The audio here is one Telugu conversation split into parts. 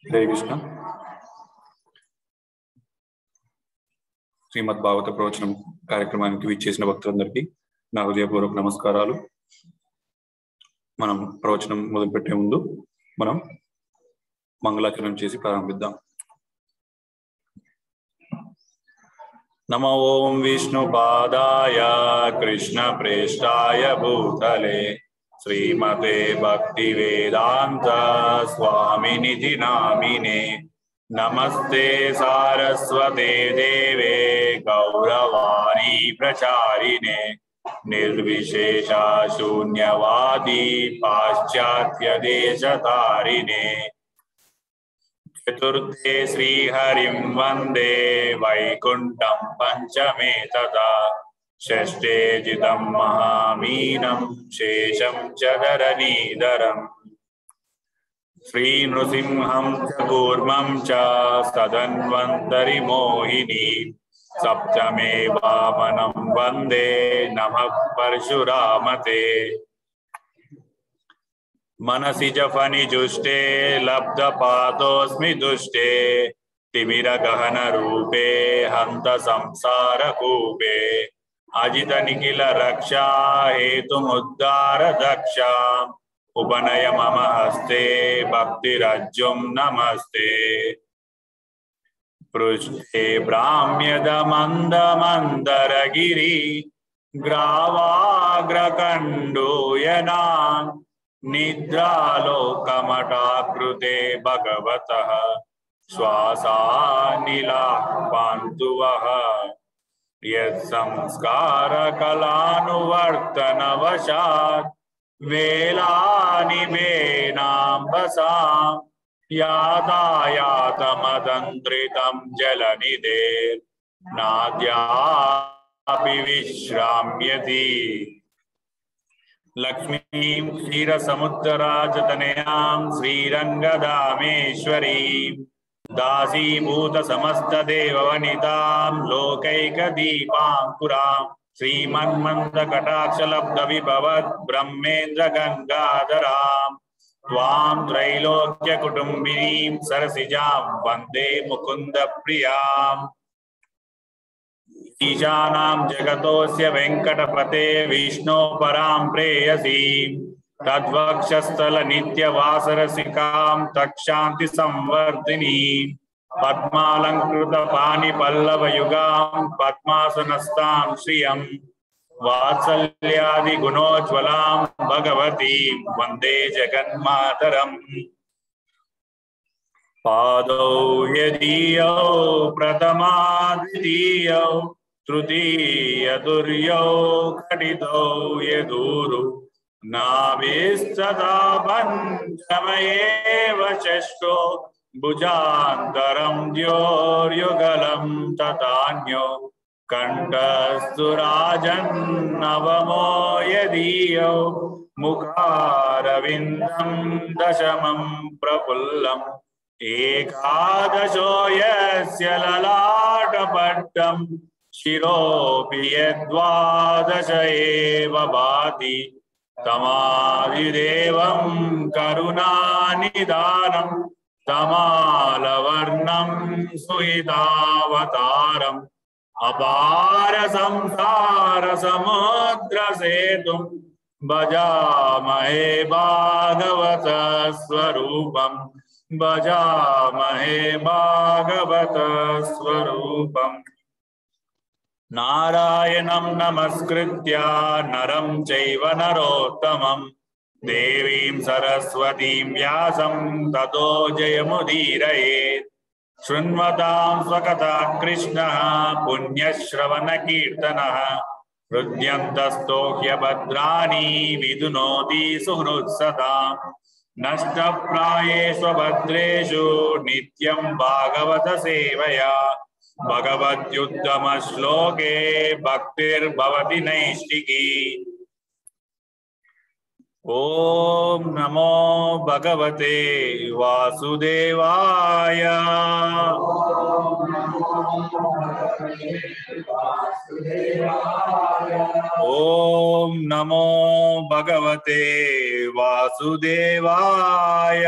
हरे कृष्ण। శ్రీమద్ భాగవత ప్రవచనం కార్యక్రమానికి విచ్చేసిన భక్తులందరికీ నా హృదయపూర్వక నమస్కారాలు. మనం ప్రవచనం మొదలుపెట్టే ముందు మనం మంగళాచరణం చేసి ప్రారంభిద్దాం. నమో ఓం విష్ణుపాదాయ కృష్ణ ప్రేష్టాయ భూతలే శ్రీమతే భక్తి వేదాంత స్వామినిధి నామినే. नमस्ते सारस्वते देवे गौरवाणी प्रचारिणे निर्विशेषा शून्यवादी पाश्चात्य देशतारिणे. चतुर्थे श्रीहरिं वन्दे वैकुण्ठं पंचमे तथा षष्ठे जितं महामीनं शेषं च धरणीधरम्. श्री नृसिंहं च कूर्मं च सदन्वन्तरि मोहिनी सप्तमे वामनं वन्दे नमः परशुरामते. मनसि जफनि जुष्टे लब्धपातोऽस्मि दुष्टे तिमिरगहन रूपे हन्त संसारकूपे. अजित निखिल रक्षा हेतुमुद्धार दक्षा उपनय मम हस्ते भक्तिरज्जुं नमस्ते. पृष्ठे भ्राम्यदमन्दमन्दरगिरि ग्रावाग्रकण्डूयना निद्रालोकमठाकृते भगवतः श्वासानिलाः पान्तु वः. यत्संस्कारकलानुवर्तनवशात् वेलानिमेनाम्बसां यातायातमतन्त्रितं जलनिधेर्नाद्यापि विश्राम्यति. लक्ष्मीं क्षीरसमुद्रराजतनयां श्रीरङ्गधामेश्वरीं दासीभूतसमस्तदेववनितां लोकैकदीपाङ्कुरां श्रीमन्मन्दकटाक्षलब्धविभवद् ब्रह्मेन्द्र गंगाधरां त्वां त्रैलोक्यकुटुम्बिनीं सरसिजां वन्दे मुकुन्द प्रियाम्. ईशानां जगतोऽस्य वेङ्कटपते विष्णो परां प्रेयसीं तद्वक्षस्थलनित्यवासरसिकां तत्क्षान्ति संवर्धिनीं पद्मालङ्कृतपाणिपल्लवयुगां पद्मासनस्तां श्रियं वात्सल्यादिगुणोज्ज्वलां भगवतीं वन्दे जगन्मातरम्. पादौ यदीयौ प्रथमा द्वितीयौ तृतीयतुर्यौ घटितौ यदूरु नाभिस्तथा पञ्चमयेव षष्ठो भुजान्तरं द्योर्युगलं तथान्यो कण्ठस्थुराजन्नवमो यदीयौ मुखारविन्दं दशमं प्रफुल्लम् एकादशो यस्य ललाटपट्टं शिरोऽपि यद्वादश एव भाति तमादिदेवं करुणानिधानं तमालवर्णं सुहितावतारम् अपार संसार समुद्र सेतुं भजामहे भागवत स्वरूपम् भजामहे भागवत स्वरूपम्. नारायणं नमस्कृत्य नरं चैव नरोत्तमं देवीं सरस्वतीं व्यासं ततो जयमुदीरयेत्. शृण्वतां स्वकथां कृष्णः पुण्यश्रवणकीर्तनः हृद्यन्तस्तोह्यभद्राणि विदुनोति सुहृत्सताम्. नष्टप्रायेषु भद्रेषु नित्यं भागवत सेवया भगवद्युत्तमश्लोके भक्तिर्भवति नैष्टिकी. ओम नमो भगवते वासुदेवाय. ओम नमो भगवते वासुदेवाय.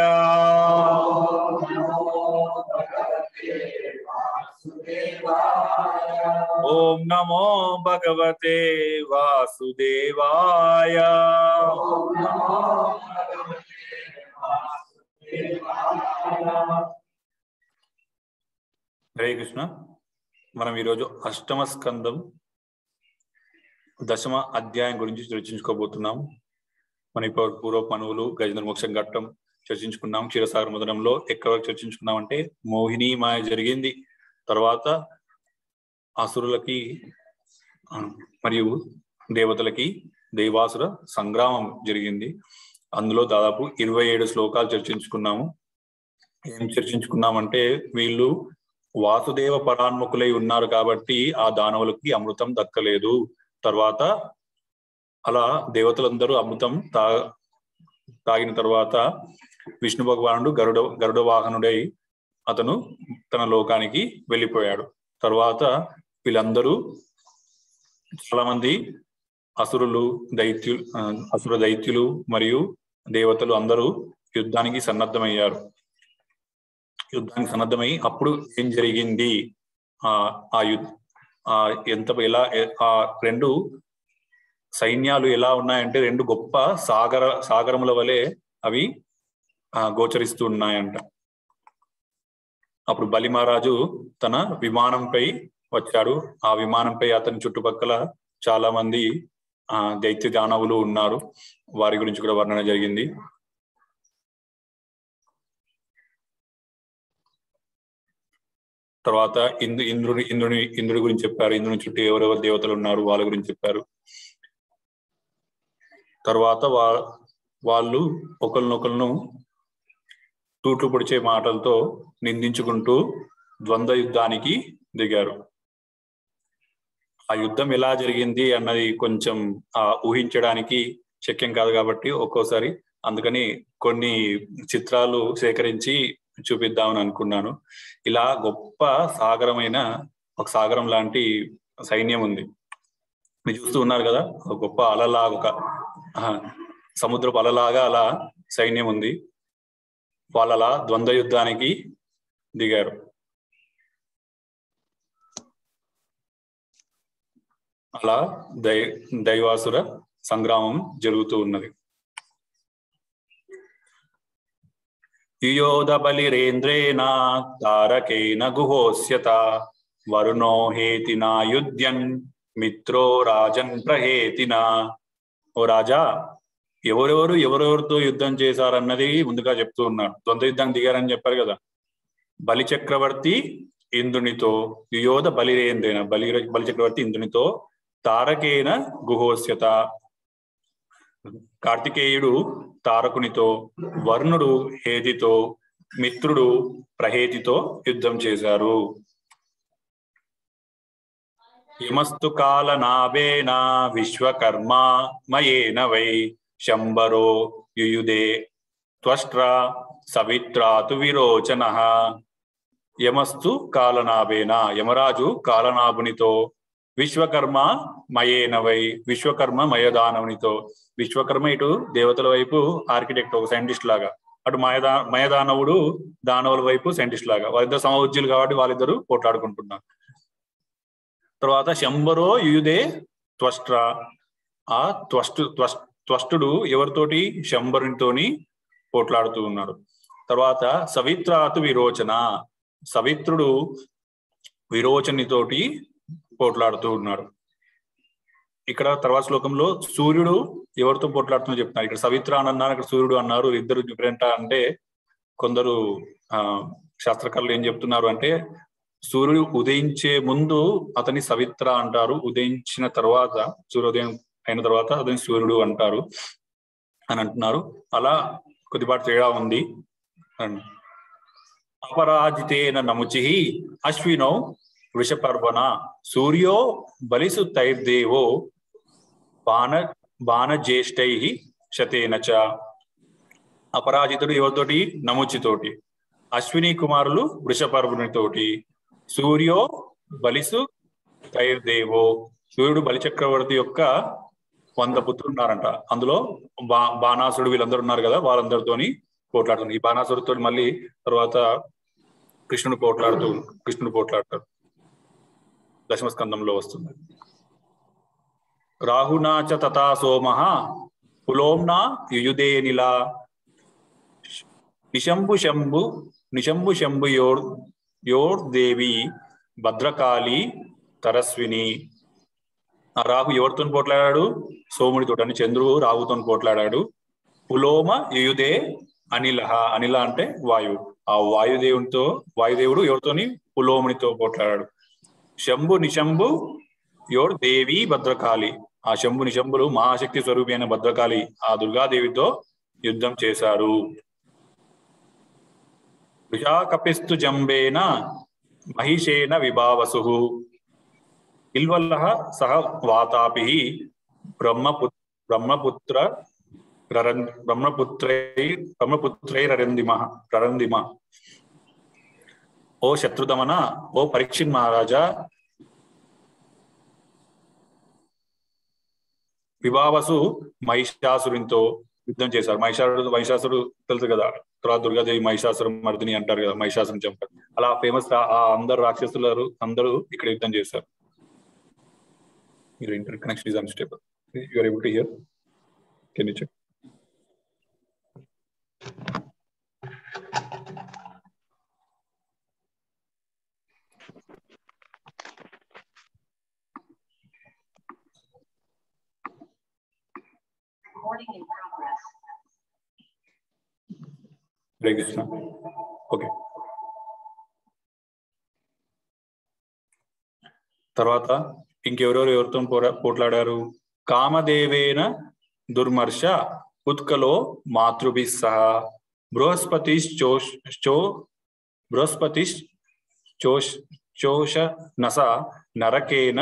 ఓం నమో భగవతే వాసుదేవాయ. హరే కృష్ణ. మనం ఈరోజు అష్టమ స్కందం దశమ అధ్యాయం గురించి చర్చించుకోబోతున్నాం. మన ఇప్పుడు పూర్వ మనువులు, గజేంద్ర మోక్షం ఘట్టం చర్చించుకున్నాం. క్షీరసాగర మదనంలో ఎక్కడ వరకు చర్చించుకున్నాం అంటే మోహిని మాయ జరిగింది. తర్వాత అసురులకి మరియు దేవతలకి దైవాసుర సంగ్రామం జరిగింది. అందులో దాదాపు 27 శ్లోకాలు చర్చించుకున్నాము. ఏం చర్చించుకున్నామంటే వీళ్ళు వాసుదేవ పరాన్ముఖులై ఉన్నారు కాబట్టి ఆ దానవులకి అమృతం దక్కలేదు. తర్వాత అలా దేవతలందరూ అమృతం తాగిన తర్వాత విష్ణు భగవానుడు గరుడ వాహనుడై అతను తన లోకానికి వెళ్ళిపోయాడు. తర్వాత వీళ్ళందరూ చాలా మంది అసుర దైత్యులు మరియు దేవతలు అందరూ యుద్ధానికి సన్నద్ధమయ్యారు. యుద్ధానికి సన్నద్ధమై అప్పుడు ఏం జరిగింది, ఆ రెండు సైన్యాలు ఎలా ఉన్నాయంటే రెండు గొప్ప సాగరముల వలె అవి గోచరిస్తూ ఉన్నాయంట. అప్పుడు బలి మహారాజు తన విమానంపై వచ్చాడు. ఆ విమానంపై అతని చుట్టుపక్కల చాలా మంది దైత్య దానవులు ఉన్నారు. వారి గురించి కూడా వర్ణన జరిగింది. తర్వాత ఇంద్రుడి గురించి చెప్పారు. ఇంద్రుని చుట్టూ ఎవరెవరు దేవతలు ఉన్నారు వాళ్ళ గురించి చెప్పారు. తర్వాత వాళ్ళు ఒకరినొకరును తూట్లు పొడిచే మాటలతో నిందించుకుంటూ ద్వంద్వ యుద్ధానికి దిగారు. ఆ యుద్ధం ఎలా జరిగింది అన్నది కొంచెం ఊహించడానికి శక్యం కాదు కాబట్టి ఒక్కోసారి అందుకని కొన్ని చిత్రాలు సేకరించి చూపిద్దామని అనుకున్నాను. ఇలా గొప్ప ఒక సాగరం లాంటి సైన్యం ఉంది. మీరు చూస్తూ ఉన్నారు కదా, ఒక గొప్ప అలలాగా, ఒక సముద్రపు అలలాగా అలా సైన్యం ఉంది. వాళ్ళు అలా ద్వంద్వ యుద్ధానికి దిగారు. అలా దైవాసుర సంగ్రామం జరుగుతూ ఉన్నది. యుయోధ బలిరేంద్రేణ తారకేణ గుహోస్యత వరుణో హేతినా యుధ్యన్ మిత్రో రాజన్ ప్రహేతినా. ఓ రాజా, ఎవరెవరితో యుద్ధం చేశారన్నది ముందుగా చెప్తూ ఉన్నాడు. ద్వంద్వ యుద్ధానికి దిగారని చెప్పారు కదా. బలి చక్రవర్తి ఇంద్రునితో, యుయోధ బలిరేంద్రేణ బలి చక్రవర్తి ఇంద్రునితో, తారకేన గుహోస్యత కార్తికేయుడు తారకునితో, వరుణుడు హేతితో, మిత్రుడు ప్రహేతితో యుద్ధం చేశారు. యమస్తు కాలనాభేన విశ్వకర్మ మయేన వై శంబరో యుయుదే త్వష్ట్ర సవిత్రాతు విరోచన. యమస్తు కాలనాభేన యమరాజు కాలనాభునితో, విశ్వకర్మ మయేన వై విశ్వకర్మ మయదానవునితో. విశ్వకర్మ ఇటు దేవతల వైపు ఆర్కిటెక్ట్, ఒక సైంటిస్ట్ లాగా, అటు మయదానవుడు దానవుల వైపు సైంటిస్ట్ లాగా, వాళ్ళిద్దరు సమవుజ్యులు కాబట్టి వాళ్ళిద్దరూ పోట్లాడుకుంటున్నారు. తర్వాత శంబరో యుయుదే త్వష్ట్ర, ఆ త్వష్టుడు ఎవరితోటి, శంబరునితోని పోట్లాడుతూ ఉన్నాడు. తర్వాత సవిత్రాతు విరోచన, సవిత్రుడు విరోచనితోటి పోట్లాడుతూ ఉన్నాడు. ఇక్కడ తర్వాత శ్లోకంలో సూర్యుడు ఎవరితో పోట్లాడుతుందో చెప్తున్నారు. ఇక్కడ సవిత్ర అని అన్నారు, ఇక్కడ సూర్యుడు అన్నారు. ఇద్దరు డిఫరెంట్ అంటే కొందరు శాస్త్రకారులు ఏం చెప్తున్నారు అంటే సూర్యుడు ఉదయించే ముందు అతని సవిత్ర అంటారు, ఉదయించిన తర్వాత సూర్యోదయం అయిన తర్వాత అతని సూర్యుడు అంటారు అని అంటున్నారు. అలా కొద్దిపాటు తేడా ఉంది. అపరాజితేన నముచి అశ్వినో వృషపర్వణ సూర్యో బలిసు తైర్దేవో బాణజ్యేష్టై శతేనచ. అపరాజితుడు ఎవరితోటి, నముచితోటి. అశ్విని కుమారులు వృషపర్వునితోటి. సూర్యో బలిసు తైర్దేవో, సూర్యుడు బలిచక్రవర్తి యొక్క 100 పుత్రులు ఉన్నారంట. అందులో బాణాసురుడు వీళ్ళందరూ ఉన్నారు కదా, వాళ్ళందరితోని పోట్లాడుతుంది. ఈ బాణాసురుడితో మళ్ళీ తర్వాత కృష్ణుడు పోట్లాడతారు. దశమ స్కందంలో వస్తుంది. రాహునా చ తథా సోమః పులోమ్నా యుయుధేనిలా నిశంభు శంభు యోర్దేవి భద్రకాళి తరస్విని. ఆ రాహు ఎవరితో పోట్లాడాడు? సోముడితో. అని చంద్రుడు రాహుతో పోట్లాడాడు. పులోమ యుయుధే అనిలహ. అనిల అంటే వాయువు. ఆ వాయుదేవుడు ఎవరితోని? పులోమునితో పోట్లాడాడు. శంభు నిశంభు యోర్ దేవి భద్రకాళి. ఆ శంభు నిశంభులు మహాశక్తి స్వరూపి అయిన భద్రకాళి ఆ దుర్గాదేవితో యుద్ధం చేశారు. వృషాకపిస్తు జంబేన మహిషేన విభావసు ఇల్వల్లః సహ వాతాపి బ్రహ్మపుత్రైరరందిమ. ఓ శత్రుదమన, ఓ పరీక్షిత్ మహారాజా, విభావసు మహిషాసురునితో యుద్ధం చేశారు. మహిషాసురుడు తెలుసు కదా, తర్వాత దుర్గాదేవి మహిషాసురు మర్దిని అంటారు కదా, మహిషాసురుని చంపారు. అలా ఫేమస్ ఆ అందరు రాక్షసులు అందరూ ఇక్కడ యుద్ధం చేశారు. Your internet connection is unstable. You are able to hear? Can you check? Recording in progress. Hare Krishna. Okay. తర్వాత ఎవరితో పోట్లాడారు? కామదేవేన దుర్మర్ష ఉత్కలో మాతృభి సహ బృహస్పతిశ్చోషనస నరకేన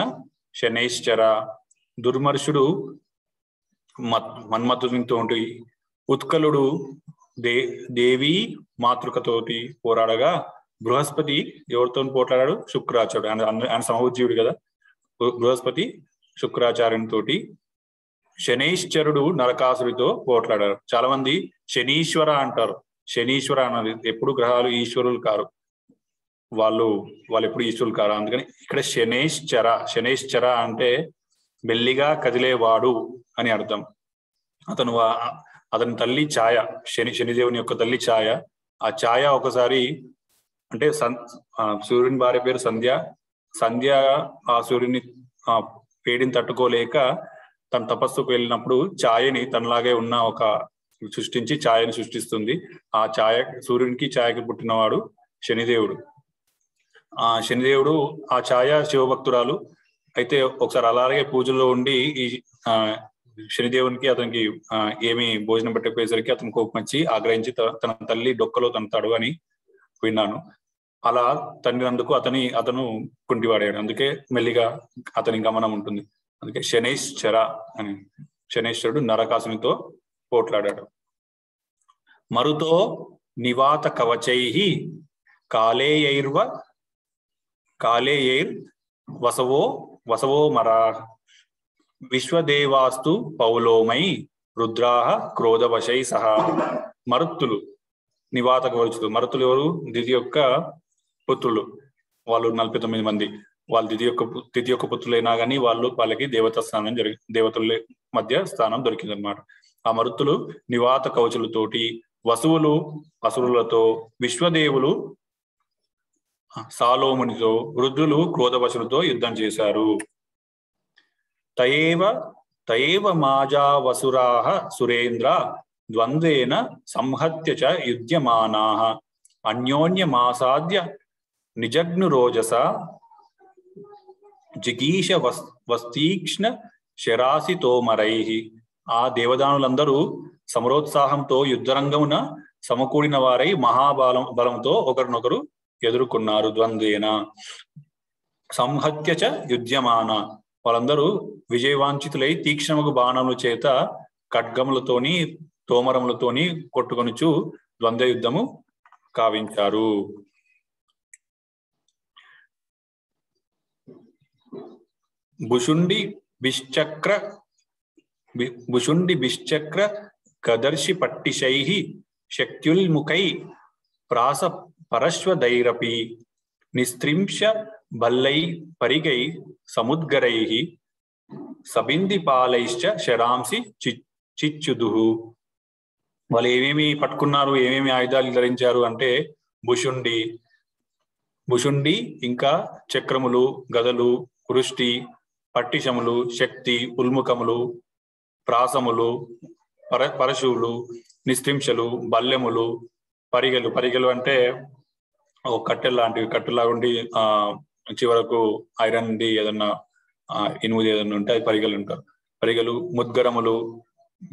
శనైశ్చర. దుర్మర్షుడు మన్మథునితో, ఉత్కలుడు దేవి మాతృకతోటి పోరాడగా, బృహస్పతి ఎవరితో పోట్లాడాడు? శుక్రాచార్యుడు. ఆయన సమవుజ్జీవుడు కదా. బృహస్పతి శుక్రాచార్యునితోటి. శనైశ్చరుడు నరకాసురితో పోట్లాడారు. చాలా మంది శనీశ్వర అంటారు. శనీశ్వర అన్నది ఎప్పుడు గ్రహాలు ఈశ్వరులు కారు, వాళ్ళు ఎప్పుడు ఈశ్వరులు కారు. అందుకని ఇక్కడ శనైశ్చర అంటే మెల్లిగా కదిలేవాడు అని అర్థం. అతని తల్లి ఛాయ, శనిదేవుని యొక్క తల్లి ఛాయ. ఆ ఛాయ ఒకసారి అంటే సూర్యుని భార్య పేరు సంధ్య ఆ సూర్యుని వేడిని తట్టుకోలేక తన తపస్సుకు వెళ్ళినప్పుడు ఛాయని తనలాగే ఉన్న ఒక ఛాయని సృష్టిస్తుంది. ఆ ఛాయ, సూర్యునికి ఛాయకి పుట్టినవాడు శనిదేవుడు. ఆ శనిదేవుడు ఆ ఛాయ శివభక్తురాలు అయితే ఒకసారి అలాగే పూజల్లో ఉండి ఈ శనిదేవునికి అతనికి ఏమి భోజనం పెట్టకపోయేసరికి అతను కోపం వచ్చి ఆగ్రహించి తన తల్లి డొక్కలో తనతాడు అని విన్నాను. అలా తండ్రినందుకు అతను కుంటివాడాడు. అందుకే మెల్లిగా అతని గమనం ఉంటుంది. అందుకే శనైశ్చర అని. శనైశ్వరుడు నరకాసునితో పోట్లాడాడు. మరుతో నివాత కవచై కాలేయైర్ వసవో మరా విశ్వదేవాస్తు పౌలోమై రుద్రాహ క్రోధవశై సహా. మరుత్తులు నివాత కవచులు. మరుతులు ఎవరు? దితి యొక్క పుత్రులు. వాళ్ళు 49 మంది. వాళ్ళు తిథి యొక్క పుత్రులైనా కానీ వాళ్ళకి దేవతా స్థానం దేవతల మధ్య స్థానం దొరికింది అనమాట. ఆ మరుతులు నివాత కవచులతోటి, వసువులు అసురులతో, విశ్వదేవులు సాలోమునితో, రుద్రులు క్రోధవశులతో యుద్ధం చేశారు. తయేవ మాజావసురాః సురేంద్ర ద్వంద్వేన సంహత్య చ యుధ్యమానాః అన్యోన్యమాసాద్య నిజగ్నురోజస జిగీష వస్తీక్ష్ణ శరాసితోమరైః. ఆ దేవదానులందరూ సమరోత్సాహంతో యుద్ధరంగమున సమకూడిన వారై బలంతో ఒకరినొకరు ఎదుర్కొన్నారు. ద్వంద్వేన సంహత్య చ యుధ్యమాన. వాళ్ళందరూ విజయవాంఛితులై తీక్ష్ణముగు బాణముల చేత ఖడ్గములతోని తోమరములతోని కొట్టుకొనుచు ద్వంద్వ యుద్ధము కావించారు. భుషుండి బిశ్చక్ర కదర్శి పట్టిశై శక్త్యుల్ముఖై ప్రాస పరశ్వదైరపి నిస్త్రింశ బల్లై పరిగై సముద్గరై సబింది పాలైశ్చ శరాంసి చిచ్చుదుహు. వాళ్ళు ఏమేమి పట్టుకున్నారు, ఏమేమి ఆయుధాలు ధరించారు అంటే భుషుండి ఇంకా చక్రములు, గదలు, వృష్టి, పట్టిశములు, శక్తి, ఉల్ముఖములు, ప్రాసములు, పరశువులు, నిస్త్రింశలు, బల్లెములు, పరిగెలు అంటే కట్టెలు లాంటివి, కట్టెలాగా ఉండి చివరకు ఐరన్ ది ఏదన్నా ఇనుముది ఏదన్నా ఉంటే అది పరిగెలు ఉంటారు. పరిగెలు, ముద్గరములు,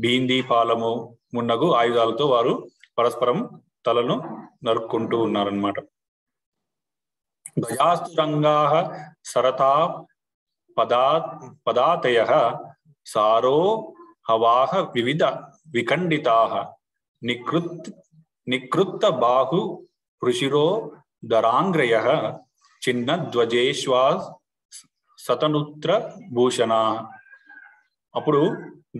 బీంది, పాలము మున్నగు ఆయుధాలతో వారు పరస్పరం తలను నరుక్కుంటూ ఉన్నారన్నమాట. గజాస్తురంగా సరతా పదాతయ సారో హవాహ వివిధ విఖండితా నికృత్త బాహు ఋషిరో దరాంగ్రయ చిన్న ధ్వజేశ్వా సతనుత్ర భూషణ. అప్పుడు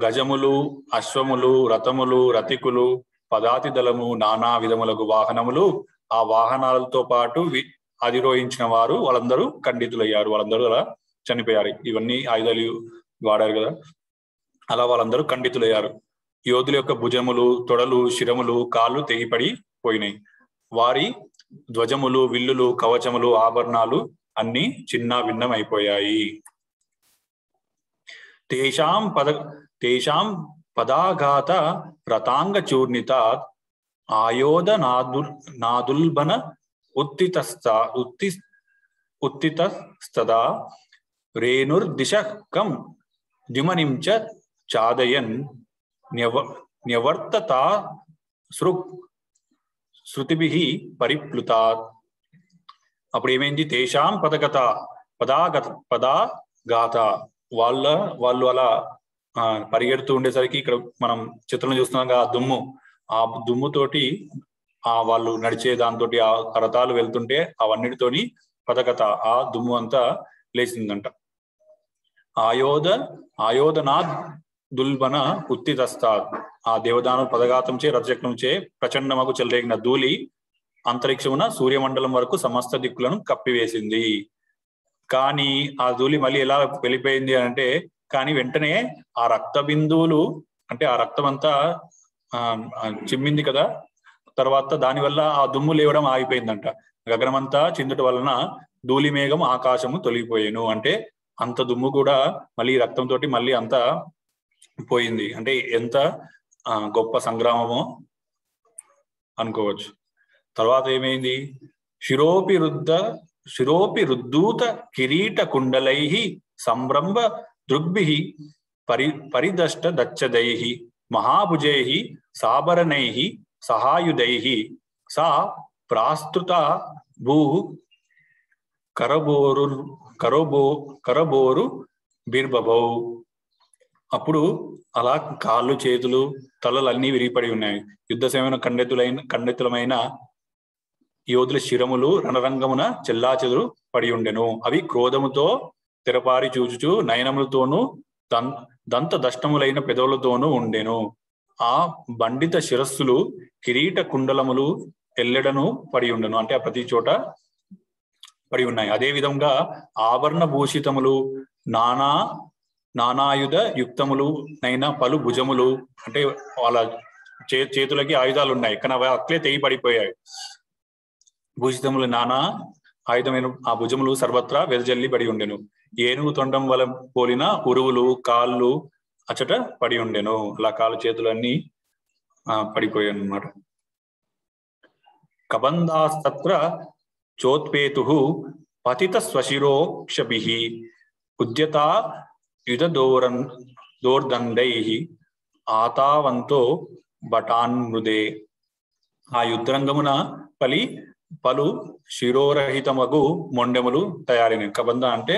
గజములు, అశ్వములు, రథములు, రతికులు, పదాతి దళము, నానా విధములకు వాహనములు, ఆ వాహనాలతో పాటు అధిరోహించిన వారు వాళ్ళందరూ ఖండితులయ్యారు, వాళ్ళందరూ అలా చనిపోయారు. ఇవన్నీ ఆయుధాలు వాడారు కదా, అలా వాళ్ళందరూ ఖండితులయ్యారు. యోధుల యొక్క భుజములు, తొడలు, శిరములు, కాళ్ళు తెగిపడి పోయినాయి. వారి ధ్వజములు, విల్లులు, కవచములు, ఆభరణాలు అన్ని చిన్న భిన్నం అయిపోయాయి. తేషాం పదాఘాత రతాంగ చూర్ణిత ఆయోధ నాదుల్బన ఉత్తితస్తదా రేణుర్దిశకం ద్యుమనించ చాదయన్ న్యవర్తతా శృతిభిః పరిప్లుతాత్. అప్పుడు ఏమైంది? తేషాం పదాఘాత వాళ్ళు అలా పరిగెడుతూ ఉండేసరికి ఇక్కడ మనం చిత్రంలో చూస్తున్నాం ఆ దుమ్ముతోటి వాళ్ళు నడిచే దాంతో ఆ రథాలు వెళ్తుంటే అవన్నిటితోని పదకత ఆ దుమ్ము అంతా లేచిందంట. ఆయోధనాద్ దుల్బన ఉత్తితస్తాద్. ఆ దేవదాను పదఘాతంచే రథచక్రంచే ప్రచండమగు చెలరేగిన ధూళి అంతరిక్షమున సూర్యమండలం వరకు సమస్త దిక్కులను కప్పివేసింది. కానీ ఆ ధూళి మళ్ళీ ఎలా వెళ్ళిపోయింది అంటే, కానీ వెంటనే ఆ రక్త బిందువులు అంటే ఆ రక్తం అంతా చిమ్మింది కదా, తర్వాత దానివల్ల ఆ దుమ్ము లేవడం ఆగిపోయిందంట. గగనమంతా చిందుట వలన ధూళి మేఘం ఆకాశము తొలగిపోయాను. అంటే అంత దుమ్ము కూడా మళ్ళీ రక్తంతో మళ్ళీ అంతా పోయింది. అంటే ఎంత గొప్ప సంగ్రామమో అనుకోవచ్చు. తర్వాత ఏమైంది? శిరోపి రుద్దూత కిరీట కుండలై సంభ్రంభ దృగ్భిః పరిదష్ట దచ్చదై మహాభుజై సాభరణై సహాయుధై సా ప్రాస్తుత భూ కరబోరు బిర్బభౌ. అప్పుడు అలా కాళ్ళు, చేతులు, తలలు అన్నీ విరిగిపడి ఉన్నాయి. యుద్ధ సేవన ఖండితులమైన యోధుల శిరములు రణరంగమున చెల్లాచెదురు పడి ఉండెను. అవి క్రోధముతో తెరపారి చూచుచు నయనములతోనూ దంత దష్టములైన పెదవులతోనూ ఉండెను. ఆ బండిత శిరస్సులు కిరీట కుండలములు ఎల్లెడను పడి ఉండెను. అంటే ఆ ప్రతి చోట పడి ఉన్నాయి. అదే విధంగా ఆభరణ భూషితములు నానాయుధ యుక్తములు నైనా పలు భుజములు, అంటే వాళ్ళ చేతులకి ఆయుధాలు ఉన్నాయి కానీ అవి అట్లే తెగి పడిపోయాయి. భూషితములు నానా ఆయుధమైన ఆ భుజములు సర్వత్రా వెదజల్లి పడి ఉండెను. ఏనుగు తొండం వల పోలిన ఉరువులు, కాళ్ళు అచట పడి ఉండెను. అలా కాళ్ళు, చేతులు అన్ని పడిపోయాయి అన్నమాట. కబంధాస్తత్ర చోత్పేతుః పతిత స్వశిరోక్షభిః ఉద్యత యుధదోర్దండైః ఆతావంతో భటాన్మృదే. ఆ యుద్ధరంగమున పలు శిరోరహితమగు మొండెములు తయారైనవి. కబంధ అంటే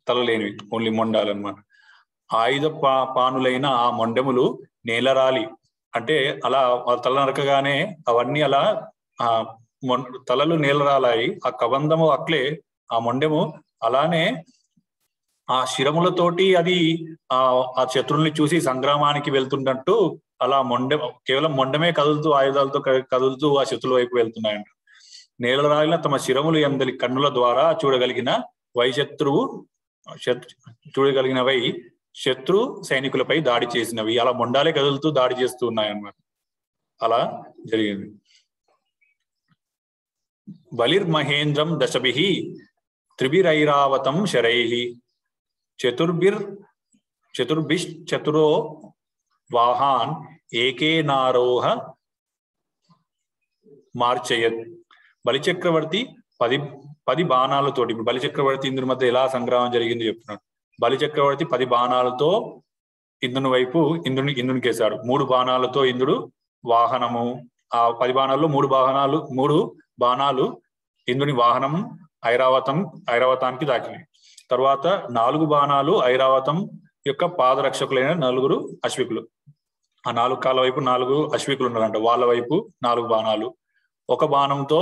తలలేనివి, ఓన్లీ మొండాలన్నమాట. ఆయుధ పానులైన ఆ మొండెములు నేలరాలి, అంటే అలా తల నరకగానే అవన్నీ అలా తలలు నేలరాలాయి. ఆ కబంధము అట్లే ఆ మొండెము అలానే ఆ శిరములతోటి అది ఆ శత్రుల్ని చూసి సంగ్రామానికి వెళ్తున్నట్టు అలా కేవలం మొండమే కదులుతూ ఆయుధాలతో కదులుతూ ఆ శత్రుల వైపు వెళ్తున్నాయంట. నేలరాలిన తమ శిరములు ఎందలి కన్నుల ద్వారా చూడగలిగినవై శత్రు సైనికులపై దాడి చేసినవి. అలా మొండాలే కదులుతూ దాడి చేస్తూ ఉన్నాయన్నమాట. అలా జరిగింది. బలిర్మహేంద్రం దశభిః త్రిభిరైరావతం శరైః చతుర్భిశ్చతురో వాహాన్ ఏకేనారోహ మార్చయత్. బలిచక్రవర్తి 10 బాణాలతోటి, ఇప్పుడు బలిచక్రవర్తి ఇంద్రుని మధ్య ఎలా సంగ్రామం జరిగింది చెప్తున్నాడు. బలిచక్రవర్తి 10 బాణాలతో ఇంద్రుని వైపు ఇంద్రునికి వేశాడు. 3 బాణాలతో ఇంద్రుడు వాహనము, ఆ 10 బాణాల్లో 3 బాణాలు ఇంద్రుని వాహనం ఐరావతానికి తాకినాయి. తర్వాత 4 బాణాలు ఐరావతం యొక్క పాదరక్షకులైన 4 అశ్వికులు, ఆ 4 కాళ్ళ వైపు 4 అశ్వికులు ఉన్నారంట, వాళ్ళ వైపు 4 బాణాలు. 1 బాణంతో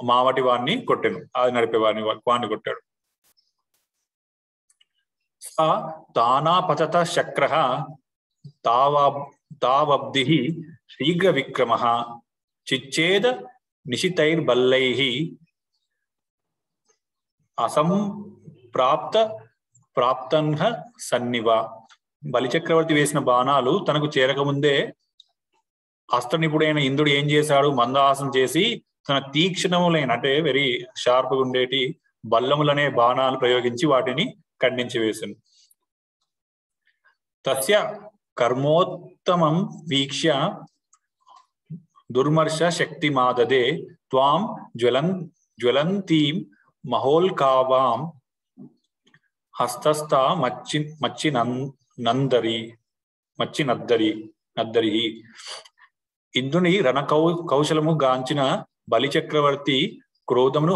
మావటి వాణ్ణి కొట్టాను, అది నడిపే వాణ్ణి కొట్టాడు. తానాపతత శక్రః తావబ్ధిః శీఘ్ర విక్రమః చిచ్ఛేద నిశితైర్బల్లైః ప్రాప్తన్హ సన్నివ. బలిచక్రవర్తి వేసిన బాణాలు తనకు చేరకముందే అస్త్రనిపుడైన ఇంద్రుడు ఏం చేశాడు, మందహాసం చేసి తన తీక్షణములైన అంటే వెరీ షార్ప్గా ఉండేటి బల్లములనే బాణాలు ప్రయోగించి వాటిని ఖండించి వేశాను. తస్య కర్మోత్తమం వీక్ష్య దుర్మర్ష శక్తి మాదదే త్వాం జ్వలంతీం మహోల్కావాం హస్తస్థ నద్దరి. ఇంద్రుని కౌశలము గాంచిన బలిచక్రవర్తి క్రోధమును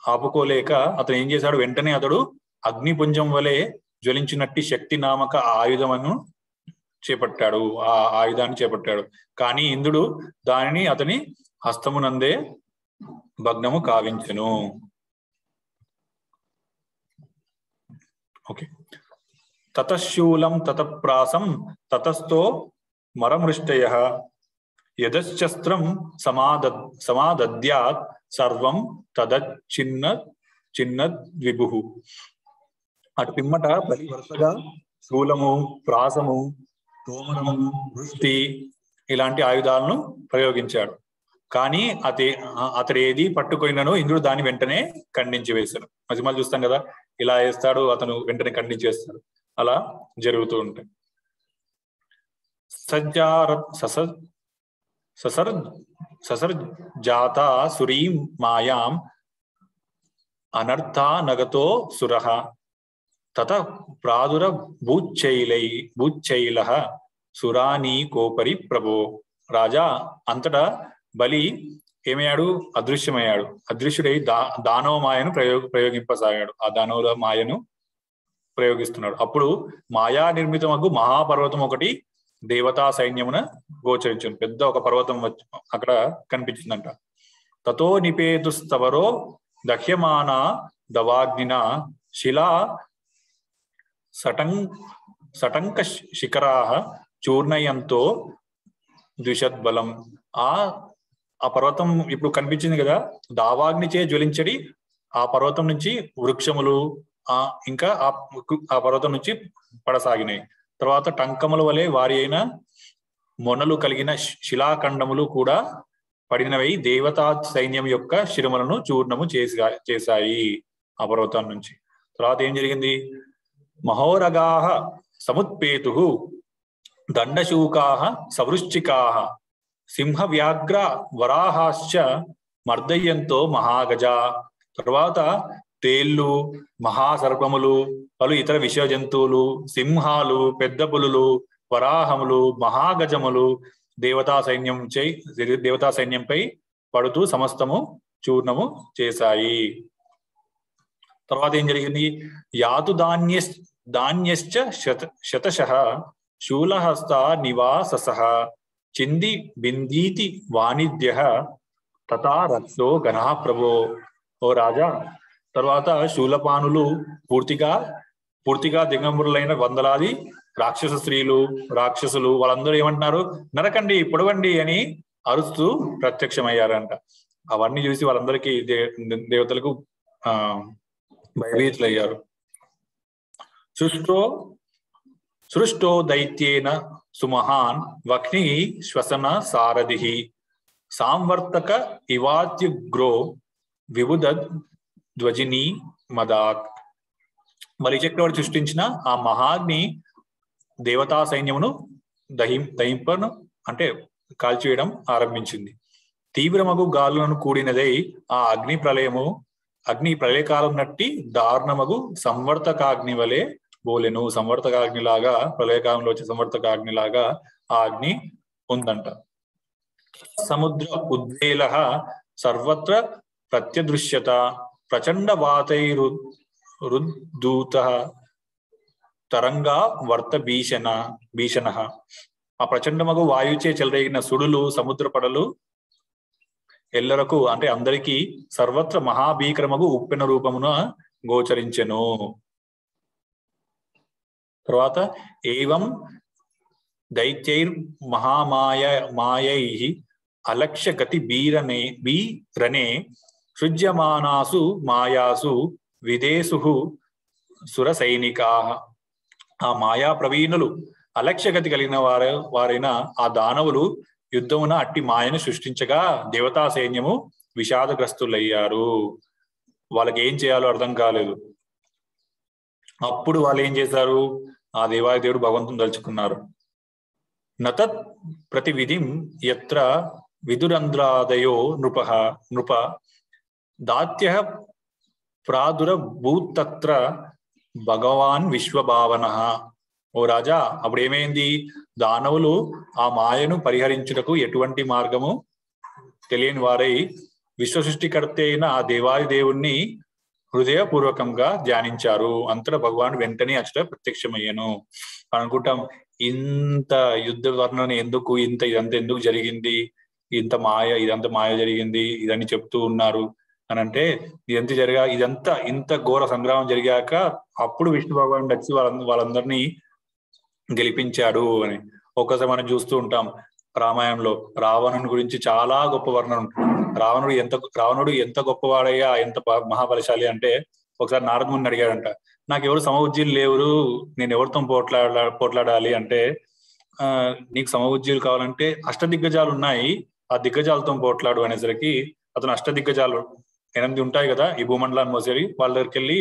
ఆపుకోలేక అతను ఏం చేశాడు, వెంటనే అతడు అగ్నిపుంజం వలె జ్వలించినట్టి శక్తి నామక ఆయుధమును చేపట్టాడు, ఆ ఆయుధాన్ని చేపట్టాడు. కానీ ఇంద్రుడు దానిని అతని హస్తమునందే భగ్నము కావించెను. ఓకే. తతశూలం తతప్రాసం తతస్థో మరమృష్టయః యదశ్చస్త్రం సమాదద్యాత్ సర్వం తదచ్చిన్నద్విభుః. అటు పిమ్మట బలి వరుసగా శూలము, ప్రాసము, తోమరము, వృష్టి ఇలాంటి ఆయుధాలను ప్రయోగించాడు. కానీ అతడు ఏది పట్టుకొనినను ఇంద్రుడు దాన్ని వెంటనే ఖండించి వేశాడు. మధ్య చూస్తాం కదా, ఇలా వేస్తాడు, అతను వెంటనే ఖండించేస్తాడు. అలా జరుగుతూ ఉంటాయి. ససర్జాత సురీం మాయాం అనర్థా నగతో సురః తత ప్రాదుర భూచ్చైలః సురానీ కోపరి ప్రభో. రాజా, అంతటా బలి ఏమయ్యాడు, అదృశ్యమయ్యాడు. అదృశ్యుడై దానవ మాయను ప్రయోగింపసాగాడు. ఆ దానవుల మాయను ప్రయోగిస్తున్నాడు. అప్పుడు మాయా నిర్మితమగు మహాపర్వతం ఒకటి దేవతా సైన్యమున గోచరించింది. పెద్ద ఒక పర్వతం అక్కడ కనిపించిందంట. తతో నిపేతుస్తవరో దహ్యమాన దవాగ్నిన శిలా సటంక శిఖరాః చూర్ణయంతో ద్విషద్బలం. ఆ పర్వతం ఇప్పుడు కనిపించింది కదా, దావాగ్నిచే జ్వలించడి ఆ పర్వతం నుంచి వృక్షములు ఇంకా ఆ పర్వతం నుంచి పడసాగినాయి. తర్వాత టంకముల వలె వారి అయిన మొనలు కలిగిన శిలాఖండములు కూడా పడినవై దేవతా సైన్యం యొక్క శిరములను చూర్ణము చేశాయి ఆ పర్వతం నుంచి. తర్వాత ఏం జరిగింది, మహోరగాః సముత్పేతుః దండశూకాః సవృశ్చికాః సింహ వ్యాఘ్ర వరాహాశ్చ మర్దయంతో మహాగజ. తర్వాత తేళ్లు, మహాసర్పములు, పలు ఇతర విష జంతువులు, సింహాలు, పెద్ద పులులు, వరాహములు, మహాగజములు దేవతా సైన్యంపై పడుతూ సమస్తము చూర్ణము చేశాయి. తర్వాత ఏం జరిగింది, యాతు ధాన్యశ్చ శతశః శూలహస్త నివాససః చింది బిందీతి వాణిజ్యః తథా రక్షో గణః ప్రభో. ఓ రాజా, తర్వాత శూలపానులు పూర్తిగా దిగంబరులైన వందలాది రాక్షస స్త్రీలు, రాక్షసులు వాళ్ళందరూ ఏమంటున్నారు, నరకండి, పొడవండి అని అరుస్తూ ప్రత్యక్షమయ్యారంట. అవన్నీ చూసి వాళ్ళందరికీ దేవతలకు భయభీతులయ్యారు. సృష్టో దైత్యేన సుమహాన్ వక్ని శ్వసన సారథి సాంవర్తక ఇవాత్యుగ్రో విబుధ ధ్వజిని మదాత్. బలిచక్రవర్తి సృష్టించిన ఆ మహాగ్ని దేవతా సైన్యమును దహింపను అంటే కాల్చివేయడం ఆరంభించింది. తీవ్రమగు గాలులను కూడినదై ఆ అగ్ని ప్రళయకాలం నట్టి దారుణమగు సంవర్తకాగ్ని వలె బోలెను. సంవర్తకాగ్నిలాగా, ప్రళయకాలంలో వచ్చే సంవర్తకాగ్నిలాగా ఆ అగ్ని ఉందంట. సముద్ర ఉద్వేల సర్వత్ర ప్రత్యదృశ్యత ప్రచండ వాతైరుద్ధూత తరంగా వర్త భీషణ. ఆ ప్రచండమగు వాయుచే చెలరేగిన సుడులు, సముద్ర పడలు ఎల్లరకు అంటే అందరికీ సర్వత్ర మహాభీకరమగు ఉప్పెన రూపమున గోచరించెను. తర్వాత ఏవం దైత్యైర్ మాయై అలక్ష్య గతి బీరనే సృజ్యమానాసు మాయాసు విదేశు సుర సైనికా. ఆ మాయా ప్రవీణులు అలక్ష్యగతి కలిగిన వారైన ఆ దానవులు యుద్ధమున అట్టి మాయను సృష్టించగా దేవతా సైన్యము విషాదగ్రస్తులయ్యారు. వాళ్ళకి ఏం చేయాలో అర్థం కాలేదు. అప్పుడు వాళ్ళు ఏం చేశారు? ఆ దేవాదేవుడు భగవంతుని తలుచుకున్నారు. నతత్ ప్రతి విధిం యత్ర విదురంధ్రాదయో నృప దాత్య ప్రాదురభూతత్ర భగవాన్ విశ్వభావన. ఓ రాజా, అప్పుడు ఏమైంది? దానవులు ఆ మాయను పరిహరించుటకు ఎటువంటి మార్గము తెలియని వారై విశ్వసృష్టికర్త అయిన ఆ దేవాది దేవుణ్ణి హృదయపూర్వకంగా ధ్యానించారు. అంతటా భగవాన్ వెంటనే అచ్చట ప్రత్యక్షమయ్యాను. అనుకుంటాం, ఇంత యుద్ధ వర్ణన ఎందుకు, ఇదంతా ఎందుకు జరిగింది, ఇదంతా మాయ జరిగింది ఇదని చెప్తూ ఉన్నారు అని అంటే, ఇదంతా ఇంత ఘోర సంగ్రామం జరిగాక అప్పుడు విష్ణు భగవాన్ వచ్చి వాళ్ళందరినీ గెలిపించాడు అని. ఒక్కసారి మనం చూస్తూ ఉంటాం రామాయణంలో రావణుని గురించి చాలా గొప్ప వర్ణన ఉంటుంది. రావణుడు ఎంత గొప్పవాడయ్యా, ఎంత మహాబలశాలి అంటే, ఒకసారి నారదముని అడిగాడంట, నాకు ఎవరు సమఉజ్జీలు లేవురు, నేను ఎవరితో పోట్లాడాలి అంటే, నీకు సమఉజ్జీలు కావాలంటే అష్టదిగ్గజాలు ఉన్నాయి, ఆ దిగ్గజాలతో పోట్లాడు అనేసరికి అతను అష్టదిగ్గజాలు 8 ఉంటాయి కదా ఈ భూమండలాన్ని మోసేవి, వాళ్ళ దగ్గరికి వెళ్ళి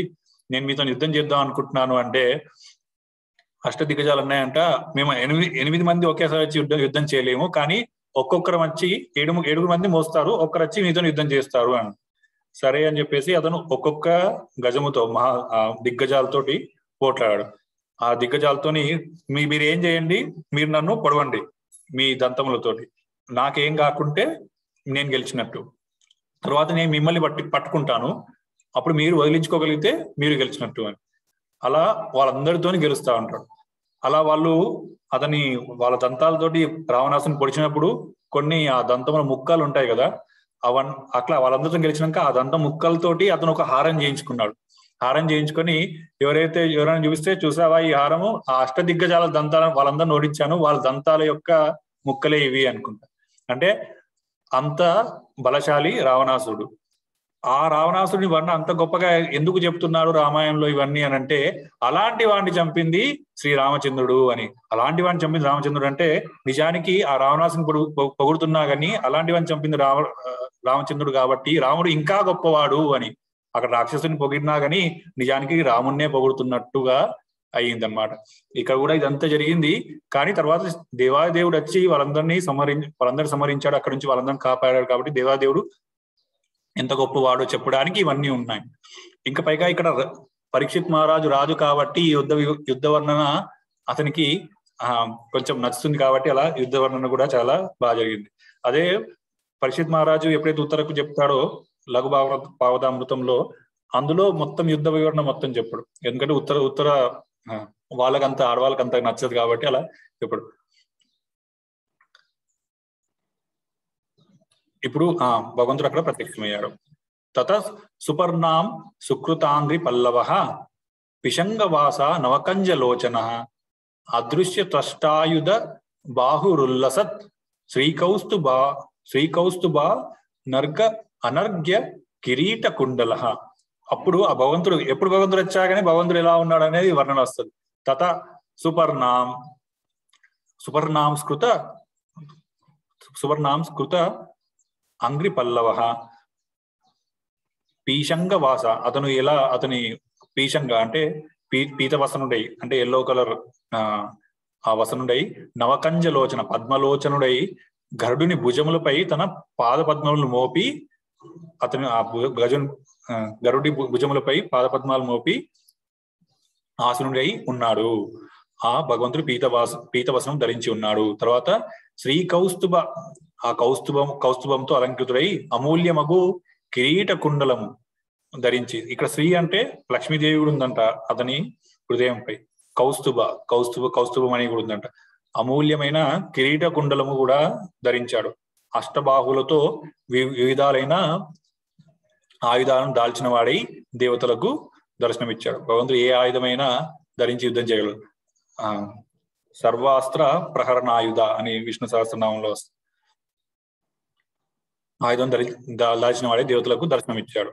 నేను మీతో యుద్ధం చేద్దాం అనుకుంటున్నాను అంటే, అష్టదిగ్గజాలు ఉన్నాయంట, మేము 8 మంది ఒకేసారి వచ్చి యుద్ధం చేయలేము, కానీ ఒక్కొక్కరు వచ్చి 7 మంది మోస్తారు, ఒక్కరు వచ్చి మీతో యుద్ధం చేస్తారు అని. సరే అని చెప్పేసి అతను ఒక్కొక్క గజముతో దిగ్గజాలతోటి పోట్లాడాడు. ఆ దిగ్గజాలతోని మీరు ఏం చేయండి, మీరు నన్ను పొడవండి మీ దంతములతోటి, నాకేం కాకుంటే నేను గెలిచినట్టు, తర్వాత నేను మిమ్మల్ని పట్టుకుంటాను, అప్పుడు మీరు వదిలించుకోగలిగితే మీరు గెలిచినట్టు అని. అలా వాళ్ళందరితోని గెలుస్తా ఉంటాడు. అలా వాళ్ళ దంతాలతోటి రావణాసుని పొడిచినప్పుడు కొన్ని ఆ దంతముల ముక్కలు ఉంటాయి కదా, అట్లా వాళ్ళందరితో గెలిచినాక ఆ దంతం ముక్కలతోటి అతను ఒక హారం చేయించుకున్నాడు. హారం చేయించుకొని ఎవరైనా చూపిస్తే, చూసావా ఈ హారము ఆ అష్టదిగ్గజాల దంతాలను వాళ్ళందరిని ఓడించాను, వాళ్ళ దంతాల యొక్క ముక్కలే ఇవి అనుకుంటా. అంటే అంత బలశాలి రావణాసుడు. ఆ రావణాసుడిని వర్ణ అంత గొప్పగా ఎందుకు చెప్తున్నాడు రామాయణంలో ఇవన్నీ అని అంటే, అలాంటి వాడిని చంపింది శ్రీరామచంద్రుడు అని. అలాంటి వాడిని చంపింది రామచంద్రుడు అంటే, నిజానికి ఆ రావణాసుని పొగుడుతున్నా కానీ అలాంటి వాడిని చంపింది రామచంద్రుడు కాబట్టి రాముడు ఇంకా గొప్పవాడు అని. అక్కడ రాక్షసుని పొగిడినా గానీ నిజానికి రామున్నే పొగుడుతున్నట్టుగా అయ్యిందనమాట. ఇక్కడ కూడా ఇదంతా జరిగింది. కానీ తర్వాత దేవాదేవుడు వచ్చి వాళ్ళందరినీ సమరించాడు, అక్కడి నుంచి వాళ్ళందరినీ కాపాడాడు. కాబట్టి దేవాదేవుడు ఎంత గొప్పవాడో చెప్పడానికి ఇవన్నీ ఉన్నాయి. ఇంకా పైగా ఇక్కడ పరీక్షిత్ మహారాజు రాజు కాబట్టి ఈ యుద్ధ వర్ణన అతనికి కొంచెం నచ్చుతుంది కాబట్టి అలా యుద్ధ వర్ణన కూడా చాలా బాగా జరిగింది. అదే పరీక్షిత్ మహారాజు ఎప్పుడైతే ఉత్తరకు చెప్తాడో లఘు భాగవతామృతంలో, అందులో మొత్తం యుద్ధ వివరణ మొత్తం చెప్పడు. ఎందుకంటే ఉత్తర వాళ్ళకంత ఆడవాళ్ళకంత నచ్చదు కాబట్టి అలా చెప్పడు. ఇప్పుడు భగవంతుడు అక్కడ ప్రత్యక్షమయ్యాడు. తత సుపర్ణాం సుకృతాంగ్రి పల్లవ పిశంగవాస నవకంజలోచన అదృశ్య త్రష్టాయుధ బాహురుల్లసత్ శ్రీకౌస్తుభా నర్గ అనర్ఘ్య కిరీట కుండల. అప్పుడు ఆ భగవంతుడు ఎప్పుడు భగవంతుడు వచ్చాగానే భగవంతుడు ఎలా ఉన్నాడు అనేది వర్ణన వస్తుంది. తత సువర్ణాంస్కృత అంగ్రి పల్లవ పీశంగ వాస. అతని పీశంగ అంటే పీత వసనుడై అంటే ఎల్లో కలర్ ఆ వసనుడై నవకంజలోచన పద్మలోచనుడై గరుడుని భుజములపై తన పాద పద్మములు మోపి అతను ఆ గరుడి భుజములపై పాద పద్మాలు మోపి ఆసనుడై ఉన్నాడు. ఆ భగవంతుడు పీతవసనం ధరించి ఉన్నాడు. తర్వాత శ్రీ కౌస్తుభ ఆ కౌస్తుభంతో అలంకృతుడై అమూల్యమగు కిరీట కుండలము ధరించి. ఇక్కడ శ్రీ అంటే లక్ష్మీదేవి కూడా ఉందంట అతని హృదయంపై. కౌస్తుభం అని కూడా ఉందంట. అమూల్యమైన కిరీట కుండలము కూడా ధరించాడు. అష్టబాహులతో వివిధాలైన ఆయుధాలను దాల్చిన వాడై దేవతలకు దర్శనమిచ్చాడు. భగవంతుడు ఏ ఆయుధమైనా ధరించి యుద్ధం చేయగలడు. సర్వాస్త్ర ప్రహరణాయుధ అని విష్ణు సహస్రనామంలో వస్తుంది. ఆయుధం దాల్చిన వాడే దేవతలకు దర్శనమిచ్చాడు.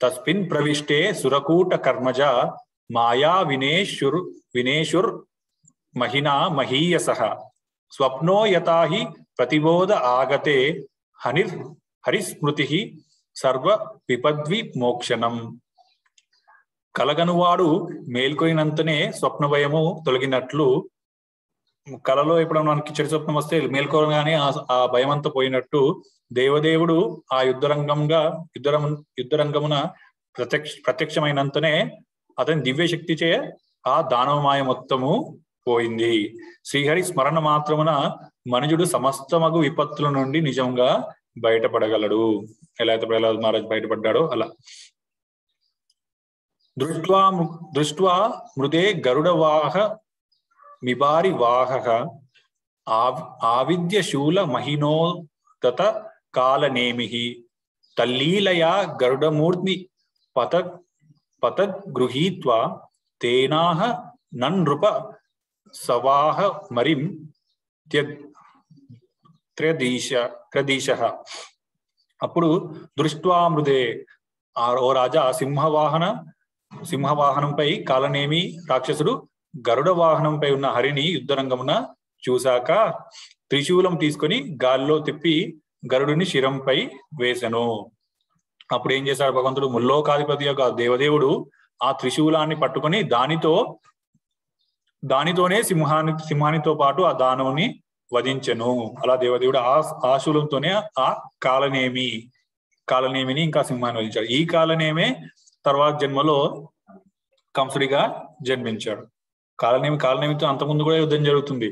తస్మిన్ ప్రవిష్టే సురకూట కర్మజ మాయా వినేశుర్ మహినా మహీయసః స్వప్నో యతాహి ప్రతిబోధ ఆగతే హరిస్మృతి సర్వ విపద్వి మోక్షణం. కలగనువాడు మేల్కొయినంతనే స్వప్న భయము తొలగినట్లు, కలలో ఎప్పుడైనా మనకి చెడు స్వప్నం వస్తే మేల్కోగానే ఆ భయమంతా పోయినట్టు దేవదేవుడు ఆ యుద్ధరంగమున ప్రత్యక్షమైనంతనే అతని దివ్య శక్తిచే ఆ దానవమాయ మొత్తము పోయింది. శ్రీహరి స్మరణ మాత్రమున మనుజుడు సమస్తమగు విపత్తుల నుండి నిజంగా బయటపడగలడు. ఎలా అయితే ప్రహ్లాద్ మహారాజ్ బయటపడ్డాడో అలా. దృష్ట్వా మృదే గరుడవాహ మిబారి వాహః ఆవిద్య శూల మహినోదత కాలనేమిః తల్లీలయా గరుడమూర్తి పతగృహీత్వా తేనాహ నృప సవాహ మరిం త్రదీశః. అప్పుడు దృష్ట్వా మృదే ఓ రాజా సింహవాహనంపై కాలనేమి రాక్షసుడు గరుడ వాహనంపై ఉన్న హరిని యుద్ధరంగమున చూశాక త్రిశూలం తీసుకొని గాల్లో తిప్పి గరుడిని శిరంపై వేసెను. అప్పుడు ఏం చేశాడు భగవంతుడు? ముల్లోకాధిపతి యొక్క దేవదేవుడు ఆ త్రిశూలాన్ని పట్టుకొని దానితోనే సింహానితో పాటు ఆ దానవుని వధించెను. అలా దేవదేవుడు ఆ శూలంతోనే ఆ కాలనేమిని ఇంకా సింహాన్ని వధించాడు. ఈ తర్వాత జన్మలో కంసుడిగా జన్మించాడు. కాలనేమితో అంతకుముందు కూడా యుద్ధం జరుగుతుంది.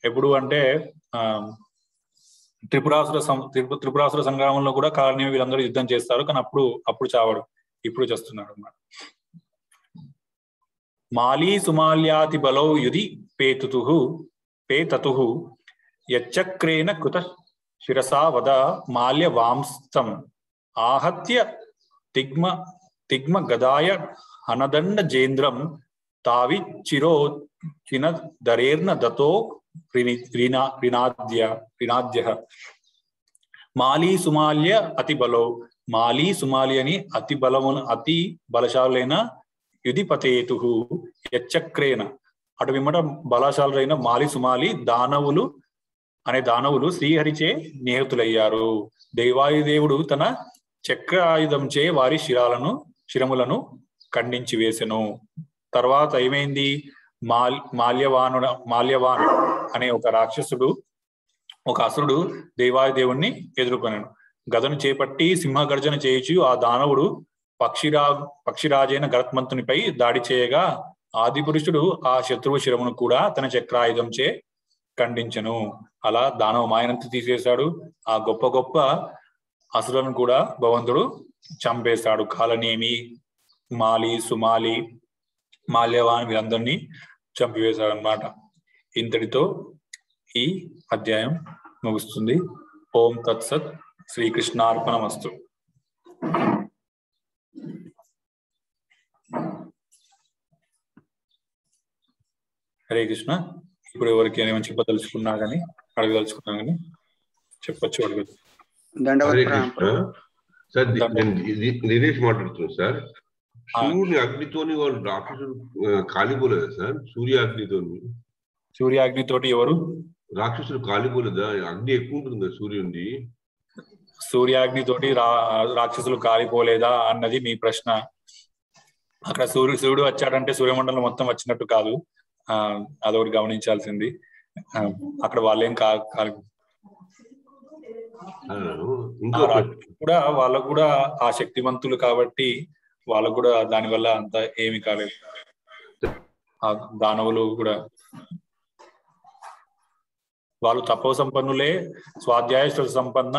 ఎప్పుడు అంటే త్రిపురాసుర సంగ్రామంలో కూడా కాలనేమి వీళ్ళందరూ యుద్ధం చేస్తారు, కానీ అప్పుడు చావాడు, ఇప్పుడు చేస్తున్నాడు అన్నమాట. మాలీ సుమాల్యాతి బలౌ యుధి పేతతుః యచ్చక్రేణ కృత శిరసా వద మాల్య వాంస్తం ఆహత్య తిగ్మ గదాయ హనదండ జేంద్రం తావి చిరో చిన దరేర్న దతో రినాద్య. మాలీ సుమాల్య అతి బలో. మాలీ సుమాలి అని అతి బలశాలైన యుధిపతేతు యచ్చక్రేన అటు విమ్మట బలశాలైన మాలి సుమాలి దానవులు శ్రీహరిచే నిహతులయ్యారు. దేవాయుదేవుడు తన చక్ర ఆయుధంచే వారి శిరములను ఖండించి వేసెను. తర్వాత ఏమైంది? మాల్యవాన్ అనే ఒక అసురుడు దేవాయుదేవుణ్ణి ఎదుర్కొన్నాడు. గదను చేపట్టి సింహగర్జన చేయుచు ఆ దానవుడు పక్షిరాజైన గరత్మంతునిపై దాడి చేయగా ఆదిపురుషుడు ఆ శత్రువు శిరమును కూడా తన చక్రాయుధంచే ఖండించెను. అలా దానవ మాయనంత తీసేశాడు. ఆ గొప్ప గొప్ప అసురులను కూడా భగవంతుడు చంపేశాడు. కాలనేమి, మాలి, సుమాలి, మాల్యవాన్ వీరందరినీ చంపివేశాడు అన్నమాట. ఇంతటితో ఈ అధ్యాయం ముగుస్తుంది. ఓం తత్సత్. శ్రీకృష్ణార్పణమస్తు. హరే కృష్ణ. ఇప్పుడు ఎవరికి ఏమైనా చెప్పదలుచుకున్నా కానీ అడగదలుచుకున్నా కానీ చెప్పచ్చు, అడగచ్చు. దండవత్ సార్ దాంట్లో నేను దినేష్ మాట్లాడుతున్నాను సార్. సూర్యుని అగ్నితోని వాళ్ళు రాక్షసులు కాలిపోలేదా సార్? సూర్యాగ్నితోటి ఎవరు రాక్షసులు కాలిపోలేదా? అగ్ని ఎక్కువ ఉంటుంది కదా సూర్యుడి. సూర్యాగ్నితోటి రాక్షసులు కాలిపోలేదా అన్నది మీ ప్రశ్న. అక్కడ సూర్యుడు వచ్చాడంటే సూర్యమండలం మొత్తం వచ్చినట్టు కాదు. అదొకటి గమనించాల్సింది. అక్కడ వాళ్ళేం కూడా వాళ్ళకు కూడా ఆ శక్తివంతులు కాబట్టి వాళ్ళకు కూడా దానివల్ల అంత ఏమి కాలేదు. ఆ దానవులు కూడా వాళ్ళు తపో సంపన్నులే, స్వాధ్యాయ సంపన్న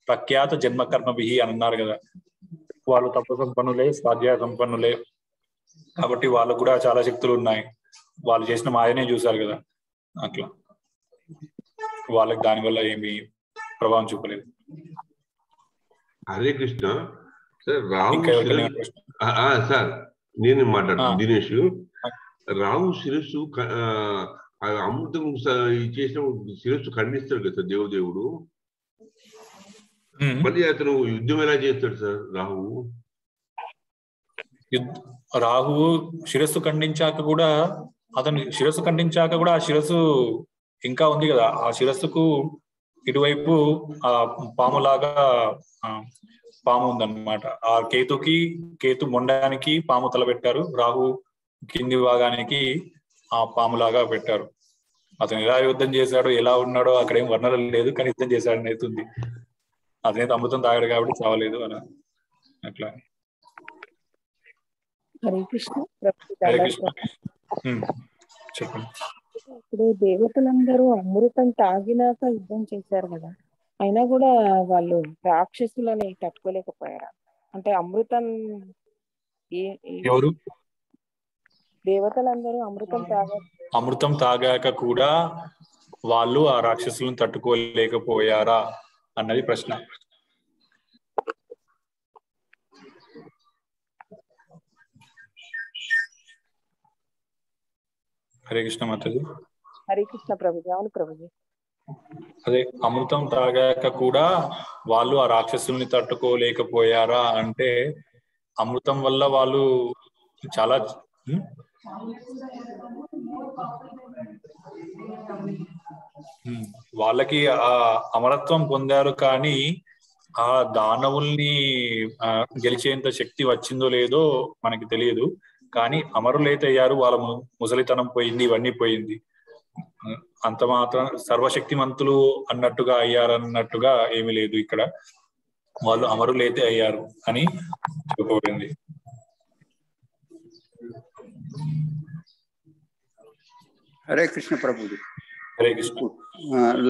ప్రఖ్యాత జన్మకర్మభి అని అన్నారు కదా. వాళ్ళు తపో సంపన్నులే, స్వాధ్యాయ సంపన్నులే కాబట్టి వాళ్ళకు కూడా చాలా శక్తులు ఉన్నాయి. వాళ్ళు చేసిన మాయనే చూశారు కదా. అట్లా వాళ్ళకి దానివల్ల ఏమి ప్రభావం చూపలేదు. హరే కృష్ణ సార్. రాహు సార్ నేను మాట్లాడుతున్నాను దినేష్. రాహు శిరస్సు అమృతం చేసిన శిరస్సు ఖండిస్తాడు కదా సార్ దేవదేవుడు. మళ్ళీ అతను యుద్ధం ఎలా చేస్తాడు సార్ రాహువు? రాహువు శిరస్సు ఖండించాక కూడా ఆ శిరస్సు ఇంకా ఉంది కదా. ఆ శిరస్సుకు ఇటువైపు ఆ పాములాగా పాము ఉందన్నమాట. ఆ కేతు మొండానికి పాము తల పెట్టారు, రాహు కింది భాగానికి ఆ పాములాగా పెట్టారు. అతను ఎలా యుద్ధం చేశాడో ఎలా ఉన్నాడో అక్కడ ఏం వర్ణన లేదు, కానీ యుద్ధం చేశాడని అవుతుంది. అతనైతే అమృతం తాగాడు కాబట్టి చావలేదు అలా. అట్లా. హరే కృష్ణ. చెప్పండి. ఇప్పుడు దేవతలందరూ అమృతం తాగినాక యుద్ధం చేశారు కదా, అయినా కూడా వాళ్ళు రాక్షసులని తట్టుకోలేకపోయారా? అంటే ఎవరు? దేవతలందరూ అమృతం తాగాక కూడా వాళ్ళు ఆ రాక్షసులను తట్టుకోలేకపోయారా అన్నది ప్రశ్న. హరే కృష్ణ మాతాజీ. హరే కృష్ణ ప్రభుజీ. అవును ప్రభుజీ. అదే అమృతం తాగాక కూడా వాళ్ళు ఆ రాక్షసుల్ని తట్టుకోలేకపోయారా అంటే అమృతం వల్ల వాళ్ళు చాలా వాళ్ళకి ఆ అమరత్వం పొందారు, కానీ ఆ దానవుల్ని గెలిచేంత శక్తి వచ్చిందో లేదో మనకి తెలియదు. కానీ అమరులైతే అయ్యారు. వాళ్ళ ముసలితనం పోయింది, ఇవన్నీ పోయింది. అంత మాత్రం సర్వశక్తిమంతులు అన్నట్టుగా అయ్యారన్నట్టుగా ఏమీ లేదు. ఇక్కడ వాళ్ళు అమరులైతే అయ్యారు అని చెప్పబడింది. హరే కృష్ణ ప్రభుజీ. హరే కృష్ణ.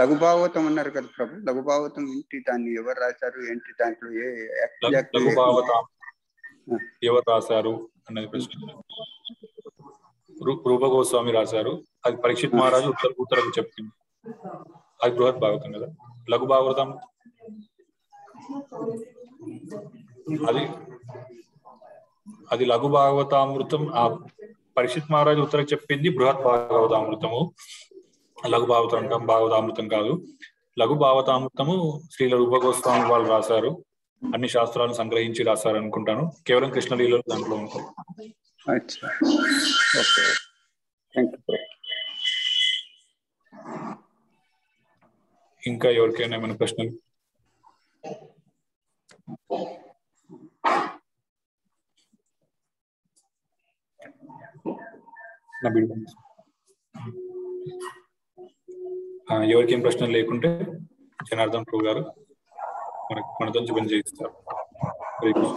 లఘుభాగవతం అన్నారు కదా ప్రభు. లఘుభాగవతం ఏంటి, దాన్ని ఎవరు రాశారు ఏంటి, దాంట్లో లఘుభాగవతం ఎవరు రాశారు అన్నది ప్రశ్న. రూప గోస్వామి రాశారు. అది పరీక్షిత్ మహారాజు ఉత్తరకు చెప్పింది. అది బృహత్ భాగవతం కదా. లఘు భాగవతం అది లఘు భాగవతామృతం. ఆ పరీక్షిత్ మహారాజు ఉత్తరకు చెప్పింది బృహత్ భాగవతామృతము. లఘు భాగవతామృతం కాదు. లఘు భాగవతామృతము శ్రీల రూప గోస్వామి వాళ్ళు రాశారు. అన్ని శాస్త్రాలను సంగ్రహించి రాశారు అనుకుంటాను. కేవలం కృష్ణలీలలు దాంట్లో ఉంటాయి. ఇంకా ఎవరికైనా ఏమైనా ప్రశ్నలు? ఎవరికేం ప్రశ్నలు లేకుంటే జనార్దన్ ప్రభు గారు మనతో జపం చేయిస్తారు. హరే కృష్ణ.